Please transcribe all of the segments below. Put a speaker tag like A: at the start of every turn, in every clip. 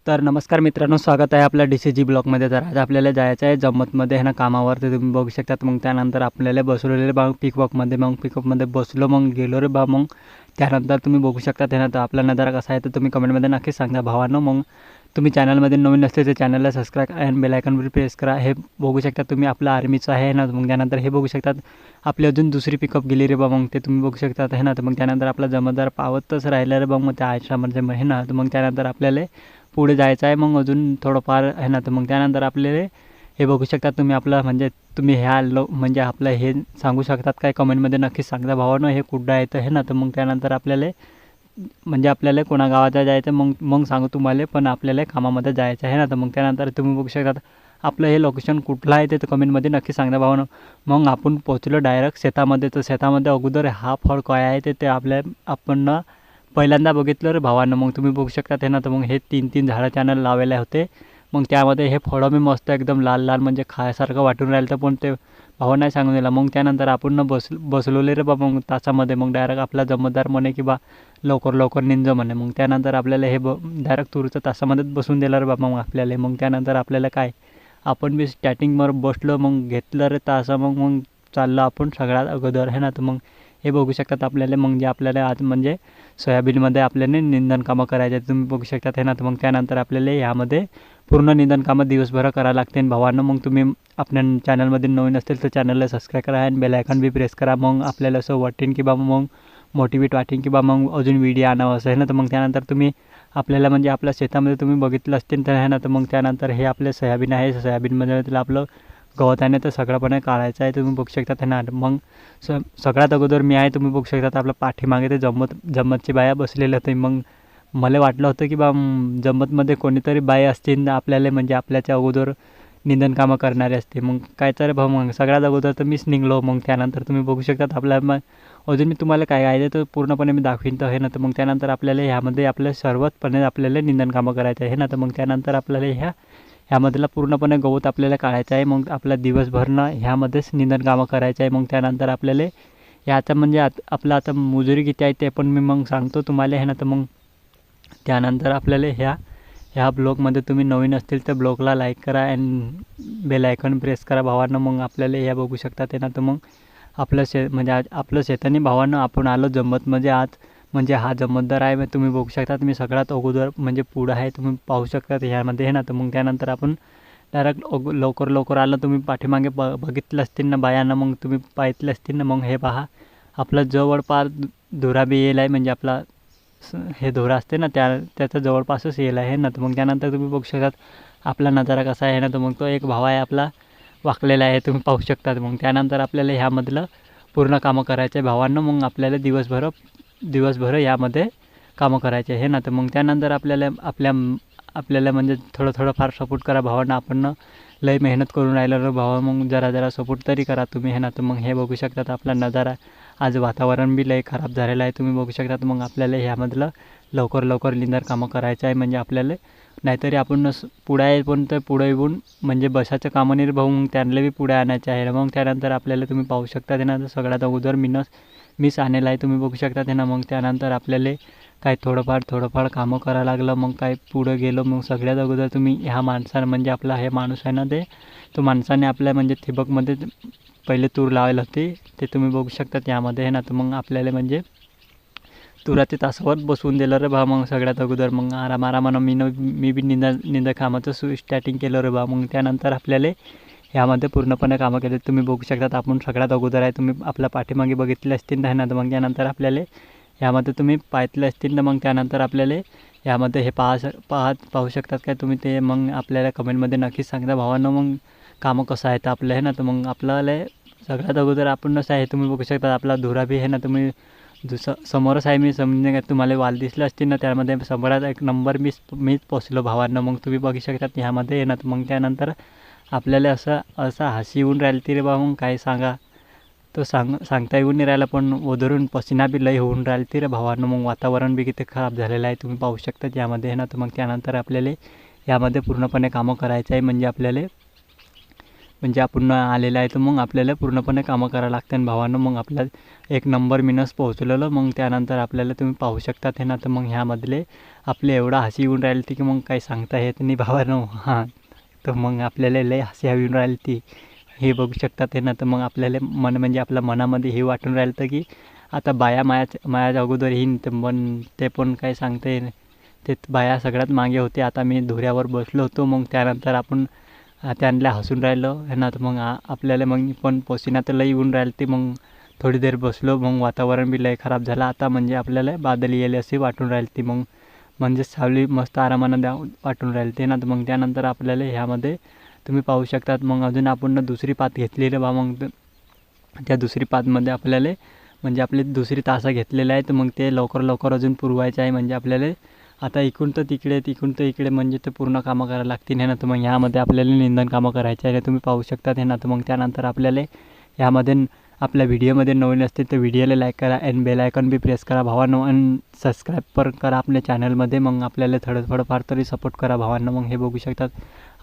A: तर नमस्कार मित्रांनो, स्वागत आहे आपल्या DCG ब्लॉगमध्ये. तर आज आपल्याला जायचं आहे जम्मतमध्ये आहे ना कामावर. ते तुम्ही बघू शकता. मग त्यानंतर आपल्याला बसवलेले बा पिकअपमध्ये, मग पिकअपमध्ये बसलो, मग गेलो रे बा. मग त्यानंतर तुम्ही बघू शकता त्यानंतर आपला नजारा कसा आहे तर तुम्ही कमेंटमध्ये नक्कीच सांगा भावांनो. मग तुम्ही चॅनलमध्ये नवीन असले तर चॅनलला सबस्क्राईब आणि बेल आयकॉनवर प्रेस करा. हे बघू शकता तुम्ही आपलं आर्मीचं आहे ना. मग त्यानंतर हे बघू शकतात आपली अजून दुसरी पिकअप गेली रे बा. मग ते तुम्ही बघू शकता आहे ना. तर मग त्यानंतर आपला जमादार पावतच राहिला रे बा. मग त्या आश्रमामध्ये आहे ना. तर मग त्यानंतर आपल्याला पुढे जायचं आहे. मग अजून थोडंफार आहे ना. तर मग त्यानंतर आपल्याला हे बघू शकता तुम्ही आपलं म्हणजे तुम्ही ह्या म्हणजे आपलं हे सांगू शकतात काय कमेंटमध्ये नक्कीच सांगता भावानं हे कुठं आहे तर हे ना. तर मग त्यानंतर आपल्याला म्हणजे आपल्याला कोणा गावात जायचं मग मग सांगू तुम्हाला, पण आपल्याला कामामध्ये जायचं आहे ना. तर मग त्यानंतर तुम्ही बघू शकतात आपलं हे लोकेशन कुठलं आहे ते कमेंटमध्ये नक्की सांगता भावानं. मग आपण पोचलो डायरेक्ट शेतामध्ये. तर शेतामध्ये अगोदर हा फळ काय आहे ते आपण पहिल्यांदा बघितलं रे भावानं. मग तुम्ही बघू शकता ते ना. तर मग हे 3 झाडं त्यानं लावलेले होते. मग त्यामध्ये हे फळं मी मस्त एकदम लाल लाल म्हणजे खायसारखं वाटून राहिलं तर पण ते भावा नाही सांगून दिला. मग त्यानंतर आपण बसलोले रे बा. मग तासामध्ये मग डायरेक्ट आपला जमतदार म्हणे की बा लवकर लवकर निंज म्हणे. मग त्यानंतर आपल्याला हे डायरेक्ट तुरीचं तासामध्येच बसून दिलं रे बा. मग आपल्याला मग त्यानंतर आपल्याला काय आपण बी स्टार्टिंगवर बसलो. मग घेतलं रे तासा. मग मग चाललं आपण सगळ्यात अगोदर आहे ना. तर मग हे बघू शकतात आपल्याला मग जे आपल्याला आज म्हणजे सोयाबीनमध्ये आपल्याला निंदण कामं करायचे तुम्ही बघू शकतात आहे ना. तर मग त्यानंतर आपल्याला ह्यामध्ये पूर्ण निंदण कामं दिवसभर करावं लागते भावांनो. मग तुम्ही आपल्या चॅनलमध्ये नवीन असतील तर चॅनलला सबस्क्राईब करा आणि बेल आयकॉन बी प्रेस करा. मग आपल्याला असं वाटेन की बा मग मोटिवेट वाटेन की बा मग अजून व्हिडिओ आणावं असं आहे ना. तर मग त्यानंतर तुम्ही आपल्याला म्हणजे आपल्या शेतामध्ये तुम्ही बघितलं असतील तर आहे ना. तर मग त्यानंतर हे आपले सोयाबीन आहे. सोयाबीनमध्ये त्याला आपलं गवत आहे तर सगळंपणे काढायचं आहे तुम्ही बघू शकता आहे ना. मग सगळ्यात अगोदर मी आहे तुम्ही बघू शकता आपल्या पाठीमागे ते जम्मतची बाया बसलेल्या होते. मग मला वाटलं होतं की बा जम्मतमध्ये कोणीतरी बाई असतील आपल्याला म्हणजे आपल्याच्या अगोदर निंदण कामं करणारे असते. मग काय तर भाऊ मग सगळ्यात अगोदर तर मीच निघलो. मग त्यानंतर तुम्ही बघू शकतात आपल्या मग अजून मी तुम्हाला काय आहे तर पूर्णपणे मी दाखवीन तर आहे ना. तर मग त्यानंतर आपल्याला ह्यामध्ये आपल्या सर्वचपणे आपल्याला निंदण कामं करायचं आहे ना. तर मग त्यानंतर आपल्याला ह्यामधला पूर्णपणे गवत आपल्याला काढायचं आहे. मग आपल्या दिवसभरनं ह्यामध्येच निंदण कामं करायचं आहे. मग त्यानंतर आपल्याला ह्याचं म्हणजे आपलं आता मजुरी किती आहे ते पण मी मग सांगतो तुम्हाला आहे ना. तर मग त्यानंतर आपल्याला ह्या ब्लॉगमध्ये तुम्ही नवीन असतील तर ब्लॉगला लाईक करा आणि बेल आयकॉन प्रेस करा भावांनो. मग आपल्याला ह्या बघू शकता ते ना. तर मग आपलं म्हणजे आज आपलं शेताने भावांनो आपण आलो जम्मतमध्ये आज. म्हणजे हा जमतदार आहे मग तुम्ही बघू शकता. मी सगळ्यात अगोदर म्हणजे पुढं आहे तुम्ही पाहू शकता ह्यामध्ये आहे ना. तर मग त्यानंतर आपण डायरेक्ट लवकर लवकर आलं. तुम्ही पाठीमागे बघितलं असतील ना बायांना. मग तुम्ही पाहितलं असतील ना. मग हे पहा आपलं जवळपास धुरा बी येईल आहे म्हणजे आपला हे धोरा असते ना त्याचं जवळपासच येईल आहे ना. तर मग त्यानंतर तुम्ही बघू शकतात आपला नजारा कसा आहे ना. तर मग तो एक भाव आहे आपला वाकलेला आहे तुम्ही पाहू शकतात. मग त्यानंतर आपल्याला ह्यामधलं पूर्ण कामं करायचं आहे भावांना. मग आपल्याला दिवसभर यामध्ये कामं करायचे आहे ना. तर मग त्यानंतर आपल्याला म्हणजे थोडं फार सपोर्ट करा भावांना. आपण लई मेहनत करून राहिलं भावा. मग जरा सपोर्ट तरी करा तुम्ही आहे ना. तर मग हे बघू शकतात आपला नजारा. आज वातावरण बी लई खराब झालेलं आहे तुम्ही बघू शकता. मग आपल्याला ह्यामधलं लवकर निंदर कामं करायचं आहे म्हणजे आपल्याला नाहीतरी आपण पुढे आहे पण ते पुढे येऊन म्हणजे बसाचं कामं नाही भाऊ. मग त्यांना बी पुढे आणायचं आहे. मग त्यानंतर आपल्याला तुम्ही पाहू शकता ना. तर सगळ्यात अगोदर मीच आणलेलं आहे तुम्ही बघू शकता ना. मग त्यानंतर आपल्याला काय थोडंफार कामं करायला लागलं. मग काय पुढं गेलो. मग सगळ्यात अगोदर तुम्ही ह्या माणसानं म्हणजे आपला हे माणूस आहे ना तो माणसाने आपल्या म्हणजे ठिबकमध्ये पहिले तूर लावायला होती ते तुम्ही बघू शकता यामध्ये आहे ना. तर मग आपल्याला म्हणजे तुराच्या तासावर बसवून दिलं रे बा. मग सगळ्यात अगोदर मग आरामानं मी बी निंद कामाचं स्टार्टिंग केलं रे बा. मग त्यानंतर आपल्याला ह्यामध्ये पूर्णपणे कामं केले तुम्ही बघू शकतात. आपण सगळ्यात अगोदर आहे तुम्ही आपल्या पाठीमागे बघितले असतील नाही ना. तर मग त्यानंतर आपल्याला ह्यामध्ये तुम्ही पाहितले असतील तर मग त्यानंतर आपल्याला ह्यामध्ये हे पाहू शकतात काय तुम्ही ते. मग आपल्याला कमेंटमध्ये नक्कीच सांगता भावांनो मग कामं कसं आहे तर आपलं आहे ना. तर मग आपल्याला सगळ्यात अगोदर आपणच आहे तुम्ही बघू शकता आपला धुरा बी आहे ना. तुम्ही समोरच आहे मी समजून काय तुम्हाला वाल दिसलं असतील ना. त्यामध्ये सगळ्यात एक नंबर मीच पोचलो भावांना. मग तुम्ही बघू शकतात ह्यामध्ये आहे ना. तर मग त्यानंतर आपल्याला असं हसी येऊन राहिली ती रे बा. मग काय सांगा तो सांगता येऊन नाही राहिला. पण ओधरून पसिना बी लई होऊन राहिली ती रे भावांना. मग वातावरण बी किती खराब झालेलं आहे तुम्ही पाहू शकता यामध्ये आहे ना. तर मग त्यानंतर आपल्याला यामध्ये पूर्णपणे कामं करायचं आहे म्हणजे आपल्याला म्हणजे आपण आलेलं आहे तर मग आपल्याला पूर्णपणे कामं करावं लागते. आणि भावानं मग आपल्याला 1 नंबर मिनस पोहोचलेलं. मग त्यानंतर आपल्याला तुम्ही पाहू शकतात हे ना. तर मग ह्यामधले आपले एवढा हसी येऊन राहिली ती की मग काही सांगता येत नाही भावानं. हां, तर मग आपल्याला लय हसी येऊन राहिली ती, हे बघू शकतात हे ना. तर मग आपल्याला म्हणजे आपल्या मनामध्ये हे वाटून राहिलं तर की आता बाया माझ्या अगोदर येईन, तर पण ते पण काही सांगता येईल. ते बाया सगळ्यात मागे होते. आता मी धुऱ्यावर बसलो होतो. मग त्यानंतर आपण त्यांना हसून राहिलो आहे ना. तर मग आपल्याला मग पण पसीना तर लई येऊन राहिली ती. मग थोडी देर बसलो. मग वातावरण बी लय खराब झालं. आता म्हणजे आपल्याला बादल येईल अशी वाटून राहिली ती. मग म्हणजे सावली मस्त आरामानं वाटून राहिली ते ना. तर मग त्यानंतर आपल्याला ह्यामध्ये तुम्ही पाहू शकतात. मग अजून आपण दुसरी पात घेतलेली बा. मग त्या दुसरी पातमध्ये आपल्याला म्हणजे आपली दुसरी तासा घेतलेला आहे. तर मग ते लवकर अजून पुरवायचं आहे. म्हणजे आपल्याला आता इकडून तर इकडे म्हणजे ते पूर्ण कामं करायला लागतील हे ना. तर मग ह्यामध्ये आपल्याला निंदण कामं करायचे आहे, तुम्ही पाहू शकतात हे ना. तर मग त्यानंतर आपल्याला ह्यामध्ये आपल्या व्हिडिओमध्ये नवीन असतील तर व्हिडिओला लाईक करा आणि बेल आयकॉन बी प्रेस करा भावांनो. आणि सबस्क्राईब पण करा आपल्या चॅनलमध्ये. मग आपल्याला थोडंफार तरी सपोर्ट करा भावांनो. मग हे बघू शकतात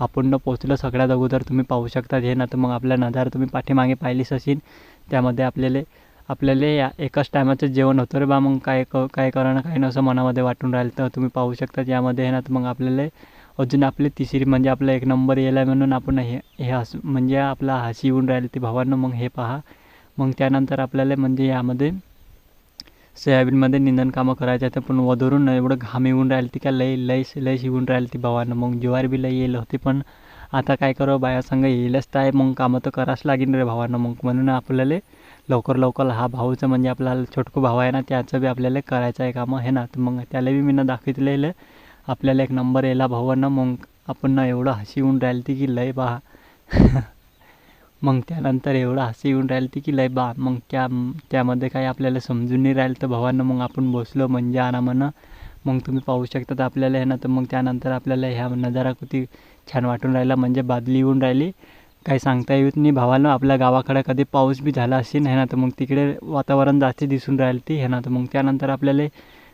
A: आपण पोचलं सगळ्यात अगोदर, तुम्ही पाहू शकतात हे ना. तर मग आपल्या नजारा तुम्ही पाठीमागे पाहिलीच असेल. त्यामध्ये आपल्याला या एकाच टायमाचं जेवण होतं रे बा. मग काय करणं काही नसं मनामध्ये वाटून राहिलं. तर तुम्ही पाहू शकता यामध्ये आहे ना. तर मग आपल्याला अजून आपली तिसरी म्हणजे आपला 1 नंबर यायला म्हणून आपण हे हसू म्हणजे आपला हसी येऊन राहिली ती भावांनो. मग हे पहा. मग त्यानंतर आपल्याला म्हणजे यामध्ये सोयाबीनमध्ये निंदण कामं करायचं आहे. पण वधरून एवढं घाम येऊन राहिली ती का लय येऊन राहिली ती भावांनो. मग ज्वारी बी लय येईल होती. पण आता काय करावं, बायासंग येईलच तर आहे. मग कामं तर करावंच लागेल रे भावांनो. मग म्हणून आपल्याला लवकर हा भाऊचं म्हणजे आपला छोटकू भाऊ आहे ना, त्याचं बी आपल्याला करायचं आहे कामं हे ना. तर मग त्याला बी मी दाखवलेलं आपल्याला 1 नंबर यायला भावांना. मग आपण एवढं हसी येऊन राहिली ती की लय बा. मग त्यानंतर एवढं हसी येऊन राहिली ती की लय बा. मग त्यामध्ये काही आपल्याला समजून नाही राहिलं तर भावांना. मग आपण बसलो म्हणजे आरामानं. मग तुम्ही पाहू शकतात आपल्याला हे ना. तर मग त्यानंतर आपल्याला ह्या नजारा किती छान वाटून राहिला. म्हणजे बादली येऊन राहिली, काही सांगता येत नाही भावानं. आपल्या गावाकडे कधी पाऊस बी झाला असेल हे ना. तर मग तिकडे वातावरण जास्त दिसून राहिलं ती हे ना. तर मग त्यानंतर आपल्याला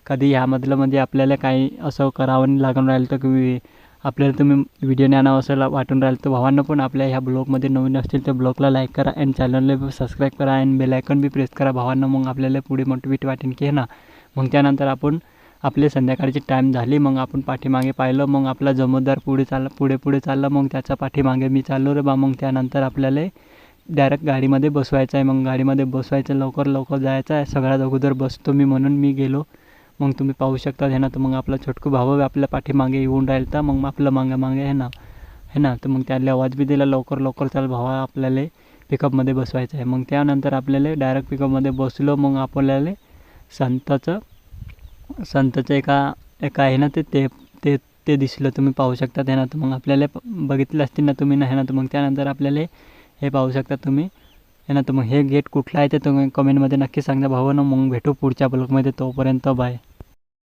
A: कधी ह्यामधलं म्हणजे आपल्याला काही असं करावं लागून राहिलं तर की आपल्याला तुम्ही व्हिडिओ न्यावं असं वाटून राहिलं तर भावांना पण आपल्या ह्या ब्लॉगमध्ये नवीन असतील तर ब्लॉगला लाईक करा आणि चॅनलला सबस्क्राईब करा आणि बेल आयकॉन बी प्रेस करा भावांना. मग आपल्याला पुढे मोटिवेट वाटेल की हे ना. मग त्यानंतर आपण आपले संध्याकाळची टाईम झाली. मग आपण पाठीमागे पाहिलं. मग आपला जमोदार पुढे चालला. मग त्याच्या पाठीमागे मी चाललो रे बा. मग त्यानंतर आपल्याला डायरेक्ट गाडीमध्ये बसवायचं आहे. मग गाडीमध्ये बसवायचं, लवकर जायचं आहे. सगळ्यात अगोदर बसतो मी म्हणून मी गेलो. मग तुम्ही पाहू शकता हे ना. तर मग आपला छोटकू भाऊ आपल्या पाठीमागे येऊन राहिलं तर मग आपलं मागे हे ना. तर मग त्याला आवाज बी दिला, लवकर चाल भावा, आपल्याला पिकअपमध्ये बसवायचं आहे. मग त्यानंतर आपल्याला डायरेक्ट पिकअपमध्ये बसलो. मग आपल्याला संतचं एका आहे ना ते दिसलं, तुम्ही पाहू शकता हे ना. तर मग आपल्याला बघितलं असतील ना तुम्ही ना हे ना. तर मग त्यानंतर आपल्याला हे पाहू शकता तुम्ही हे ना. तर मग हे गेट कुठलं आहे ते तुम्ही कमेंटमध्ये नक्की सांगा भावांनो. मग भेटू पुढच्या ब्लॉगमध्ये. तोपर्यंत बाय.